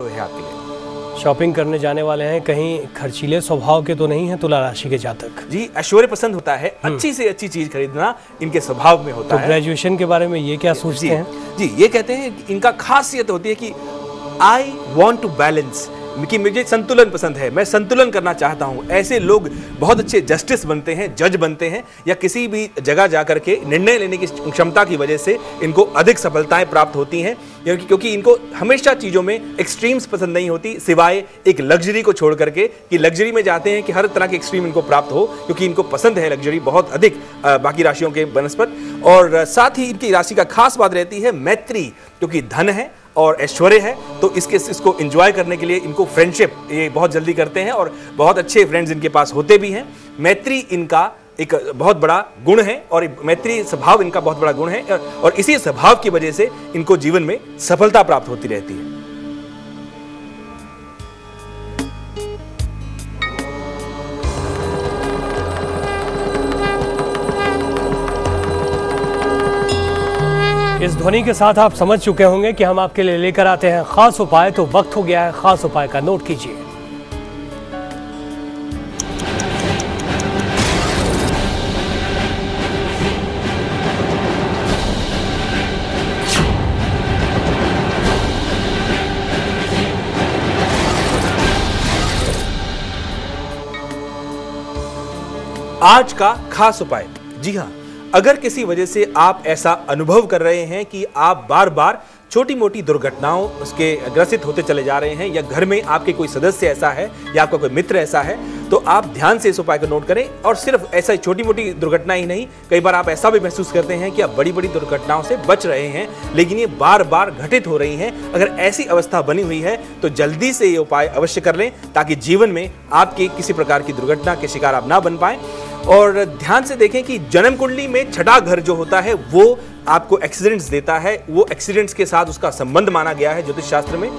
है आपके लिए। शॉपिंग करने जाने वाले हैं, कहीं खर्चीले स्वभाव के तो नहीं है तुला राशि के जातक? जी, ऐश्वर्य पसंद होता है, अच्छी से अच्छी चीज खरीदना इनके स्वभाव में होता है। ग्रेजुएशन के बारे में ये क्या सोचते हैं? जी, ये कहते हैं कि इनका खासियत होती है कि आई वॉन्ट टू बैलेंस, कि मुझे संतुलन पसंद है, मैं संतुलन करना चाहता हूं। ऐसे लोग बहुत अच्छे जस्टिस बनते हैं, जज बनते हैं, या किसी भी जगह जाकर के निर्णय लेने की क्षमता की वजह से इनको अधिक सफलताएं प्राप्त होती हैं, क्योंकि इनको हमेशा चीज़ों में एक्सट्रीम्स पसंद नहीं होती, सिवाय एक लग्जरी को छोड़ करके, कि लग्जरी में जाते हैं कि हर तरह के एक्सट्रीम इनको प्राप्त हो, क्योंकि इनको पसंद है लग्जरी बहुत अधिक बाकी राशियों के बनस्पत। और साथ ही इनकी राशि का खास बात रहती है मैत्री, क्योंकि धन है और ऐश्वर्य है, तो इसको एंजॉय करने के लिए इनको फ्रेंडशिप ये बहुत जल्दी करते हैं, और बहुत अच्छे फ्रेंड्स इनके पास होते भी हैं। मैत्री इनका एक बहुत बड़ा गुण है, और मैत्री स्वभाव इनका बहुत बड़ा गुण है, और इसी स्वभाव की वजह से इनको जीवन में सफलता प्राप्त होती रहती है। इस ध्वनि के साथ आप समझ चुके होंगे कि हम आपके लिए लेकर आते हैं खास उपाय, तो वक्त हो गया है खास उपाय का। नोट कीजिए। आज का खास उपाय, जी हाँ, अगर किसी वजह से आप ऐसा अनुभव कर रहे हैं कि आप बार बार छोटी मोटी दुर्घटनाओं उसके ग्रसित होते चले जा रहे हैं, या घर में आपके कोई सदस्य ऐसा है या आपका कोई मित्र ऐसा है, तो आप ध्यान से इस उपाय को नोट करें। और सिर्फ ऐसा छोटी मोटी दुर्घटना ही नहीं, कई बार आप ऐसा भी महसूस करते हैं कि आप बड़ी बड़ी दुर्घटनाओं से बच रहे हैं, लेकिन ये बार बार घटित हो रही हैं। अगर ऐसी अवस्था बनी हुई है तो जल्दी से ये उपाय अवश्य कर लें, ताकि जीवन में आपके किसी प्रकार की दुर्घटना के शिकार आप ना बन पाएं। और ध्यान से देखें कि जन्म कुंडली में छठा घर जो होता है वो आपको एक्सीडेंट्स देता है, वो एक्सीडेंट्स के साथ उसका संबंध माना गया है ज्योतिष शास्त्र में।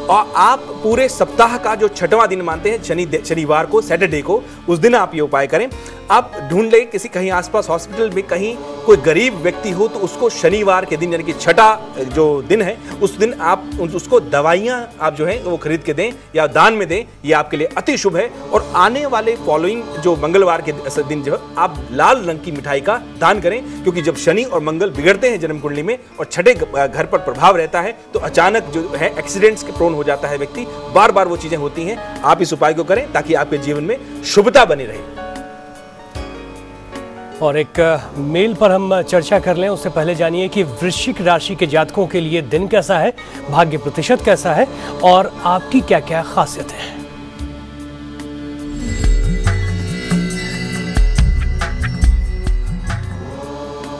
और आप पूरे सप्ताह का जो छठवां दिन मानते हैं, शनिवार को, सैटरडे को, उस दिन आप ये उपाय करें। आप ढूंढ लें किसी कहीं आसपास हॉस्पिटल में कहीं कोई गरीब व्यक्ति हो, तो उसको शनिवार के दिन, यानी कि छठा जो दिन है, उस दिन आप उसको दवाइयाँ आप जो है वो खरीद के दें या दान में दें। ये आपके लिए अति शुभ है। और आने वाले फॉलोइंग जो मंगलवार के दिन जो है, आप लाल रंग की मिठाई का दान करें, क्योंकि जब शनि और मंगल बिगड़ते हैं जन्म कुंडली में और छठे घर पर प्रभाव रहता है, तो अचानक जो है एक्सीडेंट्स के प्रोन हो जाता है व्यक्ति, बार बार वो चीजें होती हैं। आप इस उपाय को करें ताकि आपके जीवन में शुभता बनी रहे। और एक मेल पर हम चर्चा कर लें, उससे पहले जानिए कि वृश्चिक राशि के जातकों के लिए दिन कैसा है, भाग्य प्रतिशत कैसा है, और आपकी क्या क्या खासियत है।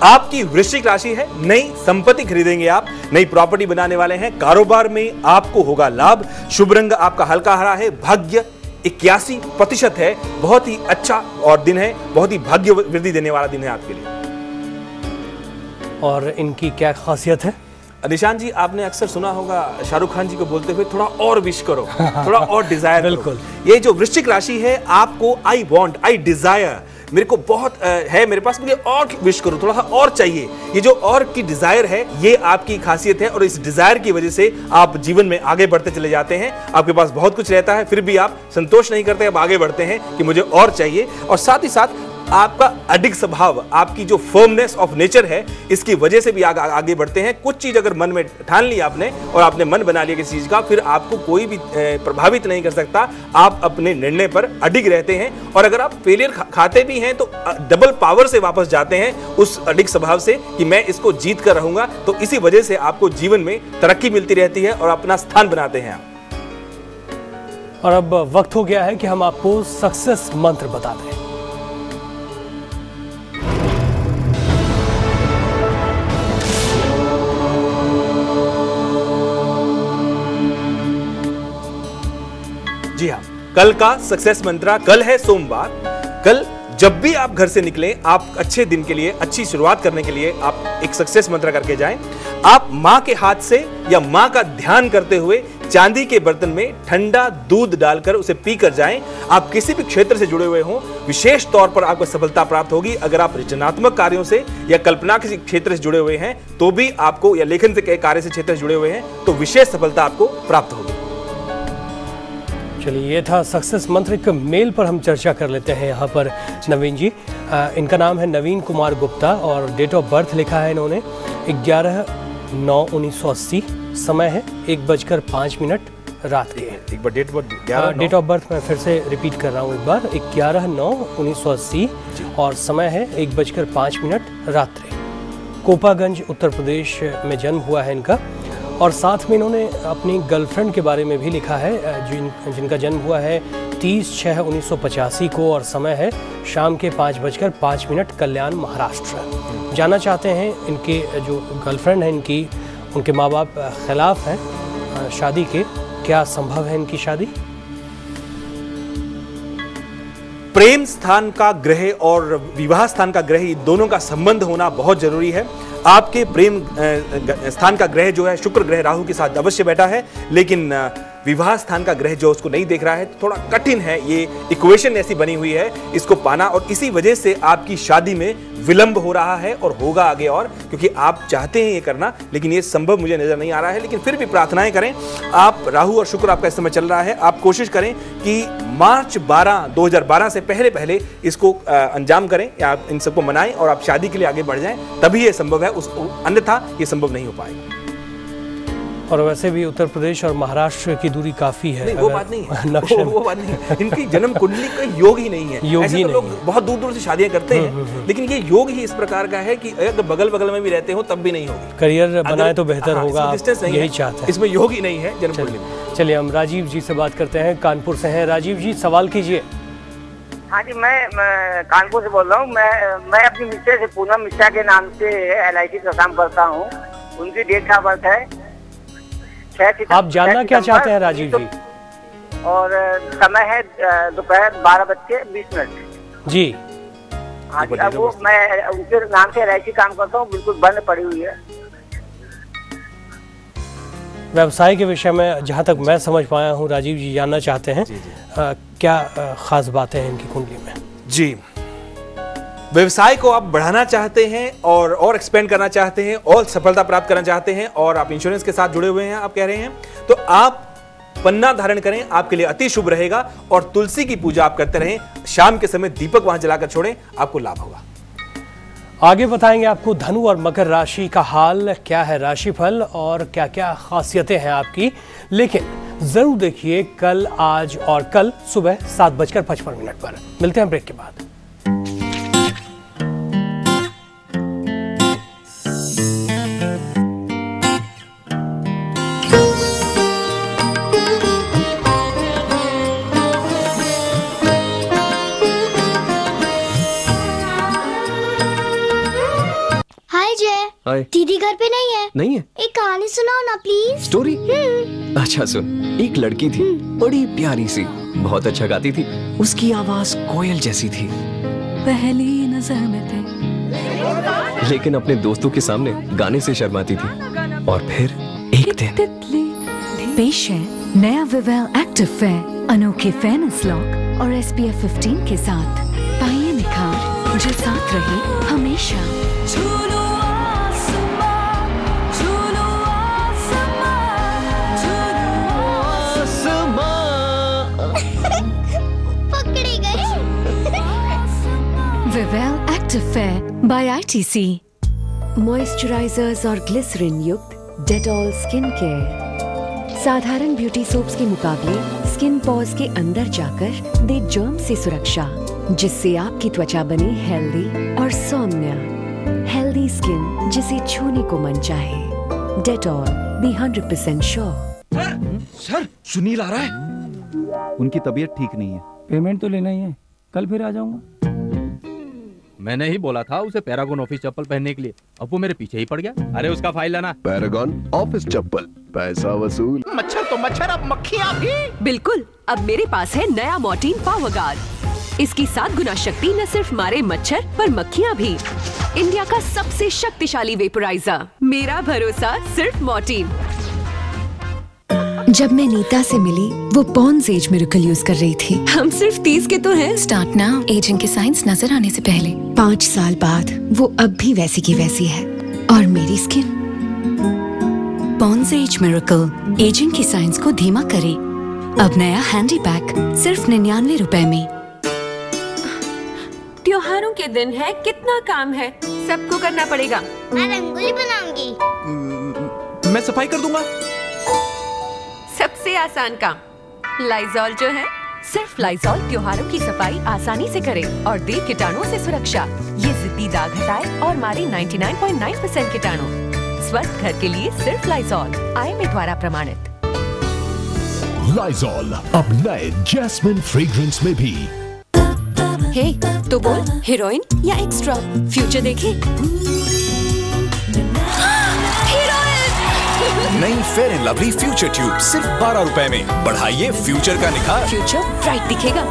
आपकी वृश्चिक राशि है, नई संपत्ति खरीदेंगे आप, नई प्रॉपर्टी बनाने वाले हैं, कारोबार में आपको होगा लाभ, शुभ रंग आपका हल्का हरा है, भाग्य 81% है, बहुत ही अच्छा और दिन है, बहुत ही भाग्य वृद्धि देने वाला दिन है आपके लिए। और इनकी क्या खासियत है? निशान जी, आपने अक्सर सुना होगा शाहरुख खान जी को बोलते हुए, थोड़ा और विश करो, थोड़ा और डिजायर करो। बिल्कुल। ये जो वृश्चिक राशि है, आपको आई वॉन्ट, आई डिजायर, मेरे को बहुत है मेरे पास, मुझे और विश करो, थोड़ा सा और चाहिए, ये जो और की डिजायर है, ये आपकी खासियत है। और इस डिजायर की वजह से आप जीवन में आगे बढ़ते चले जाते हैं। आपके पास बहुत कुछ रहता है, फिर भी आप संतोष नहीं करते, आप आगे बढ़ते हैं कि मुझे और चाहिए। और साथ ही साथ आपका अडिग स्वभाव, आपकी जो फर्मनेस ऑफ नेचर है, इसकी वजह से भी आगे बढ़ते हैं। कुछ चीज अगर मन में ठान ली आपने और आपने मन बना लिया किसी चीज का, फिर आपको कोई भी प्रभावित नहीं कर सकता। आप अपने निर्णय पर अडिग रहते हैं, और अगर आप फेलियर खाते भी हैं तो डबल पावर से वापस जाते हैं उस अडिग स्वभाव से, कि मैं इसको जीत कर रहूंगा। तो इसी वजह से आपको जीवन में तरक्की मिलती रहती है और अपना स्थान बनाते हैं आप। और अब वक्त हो गया है कि हम आपको सक्सेस मंत्र बता दें। जी हाँ, कल का सक्सेस मंत्र, कल है सोमवार, कल जब भी आप घर से निकलें, आप अच्छे दिन के लिए, अच्छी शुरुआत करने के लिए आप एक सक्सेस मंत्र करके जाएं। आप माँ के हाथ से या माँ का ध्यान करते हुए चांदी के बर्तन में ठंडा दूध डालकर उसे पीकर जाएं। आप किसी भी क्षेत्र से जुड़े हुए हों, विशेष तौर पर आपको सफलता प्राप्त होगी। अगर आप रचनात्मक कार्यों से या कल्पना किसी क्षेत्र से जुड़े हुए हैं तो भी आपको, या लेखन से कार्य से क्षेत्र से जुड़े हुए हैं तो विशेष सफलता आपको प्राप्त होगी। चलिए, ये था सक्सेस मंत्र के मेल पर हम चर्चा कर लेते हैं यहाँ पर नवीन जी। इनका नाम है नवीन कुमार गुप्ता और डेट ऑफ बर्थ लिखा है इन्होंने 11/9/1980। समय है 1:05 रात के। एक बार डेट ऑफ बर्थ मैं फिर से रिपीट कर रहा हूँ एक बार, 11/9/1980 और समय है 1:05 रात्रि। कोपागंज उत्तर प्रदेश में जन्म हुआ है इनका। और साथ में इन्होंने अपनी गर्लफ्रेंड के बारे में भी लिखा है जिनका जन्म हुआ है 30/6/1985 को और समय है शाम के 5:05 कल्याण महाराष्ट्र। जानना चाहते हैं इनके जो गर्लफ्रेंड है इनकी, उनके माँ बाप खिलाफ हैं शादी के, क्या संभव है इनकी शादी? प्रेम स्थान का ग्रह और विवाह स्थान का ग्रह दोनों का संबंध होना बहुत जरूरी है। आपके प्रेम स्थान का ग्रह जो है शुक्र ग्रह राहु के साथ अवश्य बैठा है, लेकिन विवाह स्थान का ग्रह जो उसको नहीं देख रहा है, तो थोड़ा कठिन है। ये इक्वेशन ऐसी बनी हुई है इसको पाना, और इसी वजह से आपकी शादी में विलंब हो रहा है और होगा आगे और, क्योंकि आप चाहते हैं ये करना लेकिन ये संभव मुझे नजर नहीं आ रहा है। लेकिन फिर भी प्रार्थनाएं करें। आप राहु और शुक्र आपका इस समय चल रहा है, आप कोशिश करें कि मार्च 2012 से पहले इसको अंजाम करें या आप इन सबको मनाएं और आप शादी के लिए आगे बढ़ जाएं, तभी ये संभव है, अन्यथा ये संभव नहीं हो पाएगा। और वैसे भी उत्तर प्रदेश और महाराष्ट्र की दूरी काफी है। नहीं, वो बात नहीं है। वो बात नहीं है। इनकी जन्म कुंडली का योग ही नहीं है। ऐसे तो लोग बहुत दूर दूर से शादियां करते हैं, लेकिन ये योग ही इस प्रकार का है कि अगर बगल में भी रहते हो तब भी नहीं होगी। करियर बनाए तो बेहतर होगा, यही चाहते हैं। इसमें योग ही नहीं है जन्म कुंडली में। चलिए हम राजीव जी से बात करते हैं, कानपुर से हैं। राजीव जी सवाल कीजिए। हाँ जी, मैं कानपुर से बोल रहा हूँ। मैं अपनी मिस्टर से पूनम मिश्रा के नाम से LIC का काम करता हूँ। उनकी डेट ऑफ बर्थ है 6 आप जानना क्या चाहते हैं राजीव जी? और समय है दोपहर 12:20 जी। हाँ जी, अब वो मैं उनके नाम से LIC काम करता हूँ, बिल्कुल बंद पड़ी हुई है। व्यवसाय के विषय में जहाँ तक मैं समझ पाया हूँ राजीव जी जानना चाहते हैं क्या खास बातें हैं इनकी कुंडली में? जी, व्यवसाय को आप बढ़ाना चाहते हैं और एक्सपेंड करना चाहते हैं और सफलता प्राप्त करना चाहते हैं और आप इंश्योरेंस के साथ जुड़े हुए हैं, आप कह रहे हैं, तो आप पन्ना धारण करें, आपके लिए अति शुभ रहेगा। और तुलसी की पूजा आप करते रहें, शाम के समय दीपक वहां जलाकर छोड़ें, आपको लाभ होगा। आगे बताएंगे आपको धनु और मकर राशि का हाल क्या है, राशिफल और क्या क्या खासियतें हैं आपकी। लेकिन जरूर देखिए कल, आज और कल सुबह 7:55 पर। मिलते हैं ब्रेक के बाद। हाय। दीदी घर पे नहीं है? नहीं है। एक कहानी सुनाओ ना प्लीज। स्टोरी? अच्छा सुन। एक लड़की थी, बड़ी प्यारी सी, बहुत अच्छा गाती थी, उसकी आवाज कोयल जैसी थी। पहली नजर में थे, लेकिन अपने दोस्तों के सामने गाने से शर्माती थी। और फिर एक दिन पेश है नया विवेल एक्टिव फेयर, अनोखे फेयरनेस लॉक और SPF 15 के साथ। पाइए निखार जो साथ रहे हमेशा। Vivel active fair by ITC। Moisturisers और ग्लिसरीन युक्त डेटॉल स्किन केयर साधारण ब्यूटी सोप्स के मुकाबले स्किन पॉज के अंदर जाकर दे जर्म से सुरक्षा, जिससे आपकी त्वचा बने हेल्दी और सौम्य। हेल्दी स्किन जिसे छूने को मन चाहे। Dettol be 100% sure. Sir, Sunil आ रहा है। उनकी तबीयत ठीक नहीं है। पेमेंट तो लेना ही है, कल फिर आ जाऊंगा। मैंने ही बोला था उसे पैरागॉन ऑफिस चप्पल पहनने के लिए, अब वो मेरे पीछे ही पड़ गया। अरे उसका फाइल लाना। पैरागॉन ऑफिस चप्पल, पैसा वसूल। मच्छर तो मच्छर, अब मक्खियाँ भी। बिल्कुल, अब मेरे पास है नया मॉर्टीन पावर गार्ड। इसकी 7 गुना शक्ति न सिर्फ मारे मच्छर पर मक्खियाँ भी। इंडिया का सबसे शक्तिशाली वेपोराइजर, मेरा भरोसा सिर्फ मॉर्टीन। जब मैं नीता से मिली, वो पॉन्ड्स एज मिरेकल यूज कर रही थी। हम सिर्फ 30 के तो हैं। स्टार्ट नाउ, एजिंग के साइंस नजर आने से पहले। 5 साल बाद वो अब भी वैसी की वैसी है। और मेरी skin Pond's age miracle ageing की साइंस को धीमा करे अब नया हैंडी पैक सिर्फ 99 रुपए में। त्योहारों के दिन है, कितना काम है, सबको करना पड़ेगा। मैं रंगोली बनाऊंगी। मैं सफाई कर दूंगा। सबसे आसान काम लाइजॉल जो है, सिर्फ लाइजॉल त्योहारों की सफाई आसानी से करे और दे कीटाणुओं से सुरक्षा। ये जिद्दी दाग हटाए और मारे 99.9% कीटाणु। स्वस्थ घर के लिए सिर्फ लाइजॉल, IMA द्वारा प्रमाणित। लाइजॉल अब नए जैस्मिन फ्रेग्रेंस में भी। हे, तो बोल हीरोइन या एक्स्ट्रा? फ्यूचर देखे। नई fair and lovely future tube सिर्फ 12 रुपए में। बढ़ाइए फ्यूचर का निखार। फ्यूचर ब्राइट दिखेगा।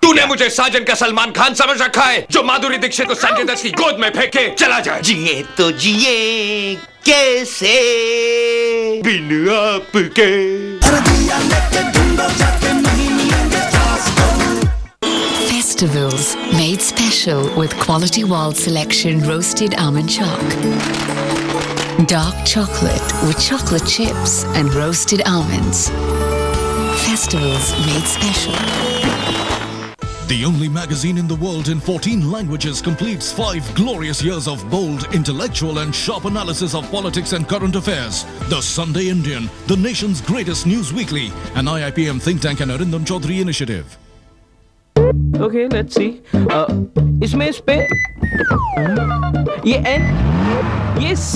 तूने मुझे साजन का सलमान खान समझ रखा है, जो माधुरी दीक्षित को संजय दत्त की गोद में फेंक के चला जाए। जिए तो जिए कैसे बिन आपके। Festivals made special with quality wall selection roasted almond chalk. Dark chocolate with chocolate chips and roasted almonds. Festivals made special. The only magazine in the world in 14 languages completes 5 glorious years of bold, intellectual and sharp analysis of politics and current affairs. The Sunday Indian, the nation's greatest news weekly, an IIPM think tank and Arindam Chaudhary initiative. Okay, let's see. इसमें इस पे ये N, ये C,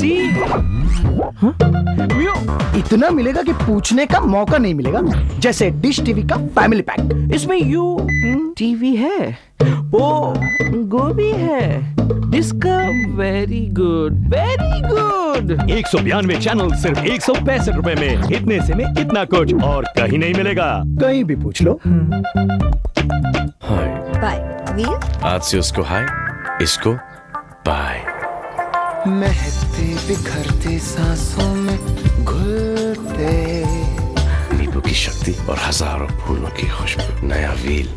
इतना मिलेगा कि पूछने का मौका नहीं मिलेगा। जैसे डिश टीवी का फैमिली पैक। इसमें U टीवी है, वो गोभी है, इसका वेरी गुड 192 चैनल सिर्फ 165 रुपए में। इतने से में इतना कुछ और कहीं नहीं मिलेगा। कहीं भी पूछ लो। Hi bye we'll. आज से उसको हाय, इसको बाय। महकते बिखरते सांसों में घुलते नींबू की शक्ति और हजारों फूलों की खुशबू। नया व्हील।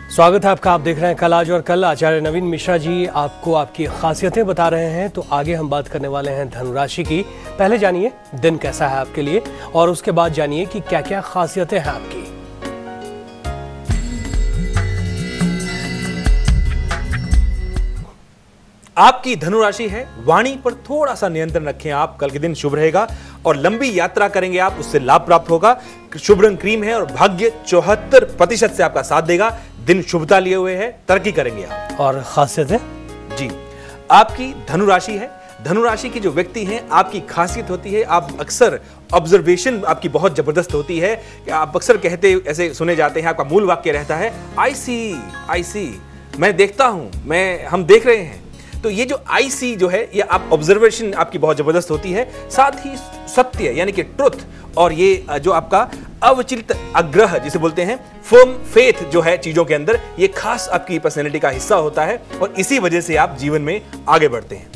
स्वागत है आपका। आप देख रहे हैं कल आज और कल। आचार्य नवीन मिश्रा जी आपको आपकी खासियतें बता रहे हैं। तो आगे हम बात करने वाले हैं धनु राशि की। पहले जानिए दिन कैसा है आपके लिए और उसके बाद जानिए कि क्या क्या खासियतें हैं आपकी। आपकी धनु राशि है, वाणी पर थोड़ा सा नियंत्रण रखें आप। कल के दिन शुभ रहेगा और लंबी यात्रा करेंगे आप, उससे लाभ प्राप्त होगा। शुभ रंग क्रीम है और भाग्य 74% से आपका साथ देगा। दिन शुभता लिए हुए है, तरक्की करेंगे आप। और खासियतें जी, आपकी धनु राशि है। धनु राशि के जो व्यक्ति हैं, आपकी खासियत होती है, आप अक्सर ऑब्जर्वेशन आपकी बहुत जबरदस्त होती है। आप अक्सर कहते ऐसे सुने जाते हैं, आपका मूल वाक्य रहता है आई सी, मैं देखता हूं, हम देख रहे हैं। तो ये जो IC जो है, ये आप ऑब्जर्वेशन आपकी बहुत जबरदस्त होती है। साथ ही सत्य यानी कि ट्रुथ, और ये जो आपका अविचलित आग्रह जिसे बोलते हैं, फर्म फेथ जो है चीजों के अंदर, ये खास आपकी पर्सनैलिटी का हिस्सा होता है और इसी वजह से आप जीवन में आगे बढ़ते हैं।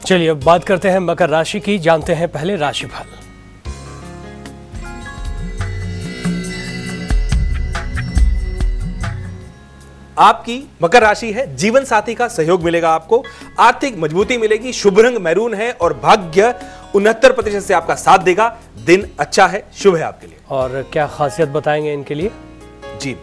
चलिए अब बात करते हैं मकर राशि की। जानते हैं पहले राशिफल। आपकी मकर राशि है, जीवन साथी का सहयोग मिलेगा आपको, आर्थिक मजबूती मिलेगी। शुभ रंग मैरून है और भाग्य 69% से आपका साथ देगा। दिन अच्छा है, शुभ है आपके लिए। और क्या खासियत बताएंगे इनके लिए? जी,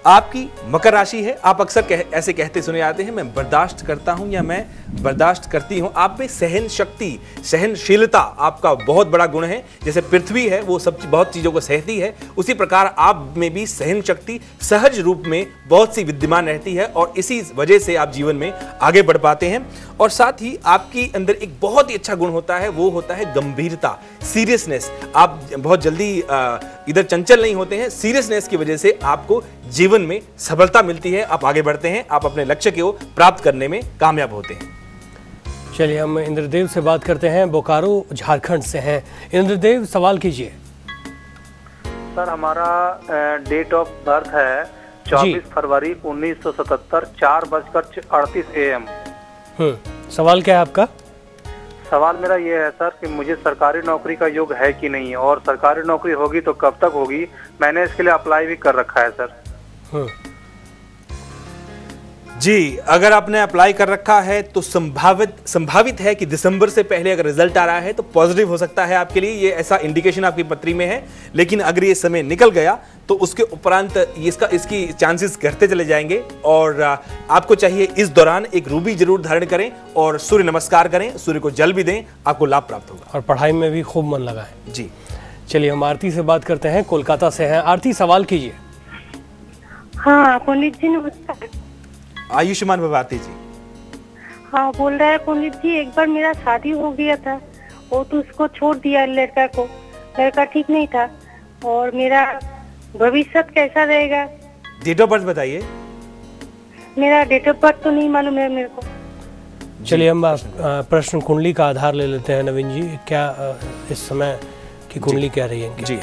आपकी मकर राशि है, आप अक्सर ऐसे कहते सुने जाते हैं, मैं बर्दाश्त करता हूं या मैं बर्दाश्त करती हूं। आप में सहन शक्ति, सहनशीलता आपका बहुत बड़ा गुण है। जैसे पृथ्वी है वो सब बहुत चीजों को सहती है, उसी प्रकार आप में भी सहन शक्ति सहज रूप में बहुत सी विद्यमान रहती है और इसी वजह से आप जीवन में आगे बढ़ पाते हैं। और साथ ही आपके अंदर एक बहुत ही अच्छा गुण होता है, वो होता है गंभीरता, सीरियसनेस। आप बहुत जल्दी इधर चंचल नहीं होते हैं। सीरियसनेस की वजह से आपको जीवन में सफलता मिलती है, आप आगे बढ़ते हैं, आप अपने लक्ष्य को प्राप्त करने में कामयाब होते हैं। चलिए हम इंद्रदेव से बात करते हैं, बोकारो झारखंड से हैं। इंद्रदेव, सवाल कीजिए। सर, हमारा डेट ऑफ बर्थ है 24 फरवरी 1977, 4:38 AM। सवाल क्या है आपका? सवाल मेरा ये है सर कि मुझे सरकारी नौकरी का योग है कि नहीं, और सरकारी नौकरी होगी तो कब तक होगी? मैंने इसके लिए अप्लाई भी कर रखा है सर। जी, अगर आपने अप्लाई कर रखा है तो संभावित है कि दिसंबर से पहले अगर रिजल्ट आ रहा है तो पॉजिटिव हो सकता है आपके लिए, ये ऐसा इंडिकेशन आपकी पत्री में है। लेकिन अगर ये समय निकल गया तो उसके उपरांत इसकी चांसेस घटते चले जाएंगे और आपको चाहिए इस दौरान एक रूबी जरूर धारण करें और सूर्य नमस्कार करें, सूर्य को जल भी दें, आपको लाभ प्राप्त होगा। और पढ़ाई में भी खूब मन लगाएं। जी, चलिए हम आरती से बात करते हैं, कोलकाता से हैं। आरती, सवाल कीजिए। हाँ पंडित जी नमस्कार। आयुष्मान भवाती जी। हाँ बोल रहा है पंडित जी, एक बार मेरा शादी हो गया था, वो तो उसको छोड़ दिया लड़का को, लड़का ठीक नहीं था, और मेरा भविष्य कैसा रहेगा? डेट ऑफ बर्थ बताइए। मेरा डेट ऑफ बर्थ तो नहीं मालूम है मेरे को। चलिए हम प्रश्न कुंडली का आधार ले लेते हैं। नवीन जी, क्या इस समय की कुंडली कह रही है? जी,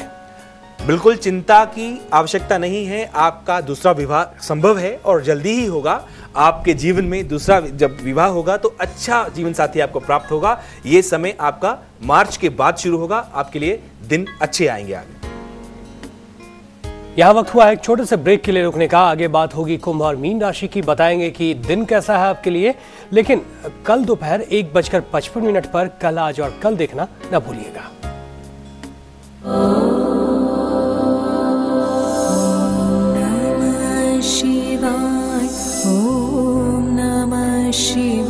बिल्कुल चिंता की आवश्यकता नहीं है। आपका दूसरा विवाह संभव है और जल्दी ही होगा। आपके जीवन में दूसरा जब विवाह होगा तो अच्छा जीवन साथी आपको प्राप्त होगा। ये समय आपका मार्च के बाद शुरू होगा, आपके लिए दिन अच्छे आएंगे आगे। यहाँ वक्त हुआ है एक छोटे से ब्रेक के लिए रुकने का। आगे बात होगी कुंभ और मीन राशि की, बताएंगे कि दिन कैसा है आपके लिए। लेकिन कल दोपहर 1:55 पर कल, आज और कल देखना न भूलिएगा। शिवाय, ओम नमः शिवाय।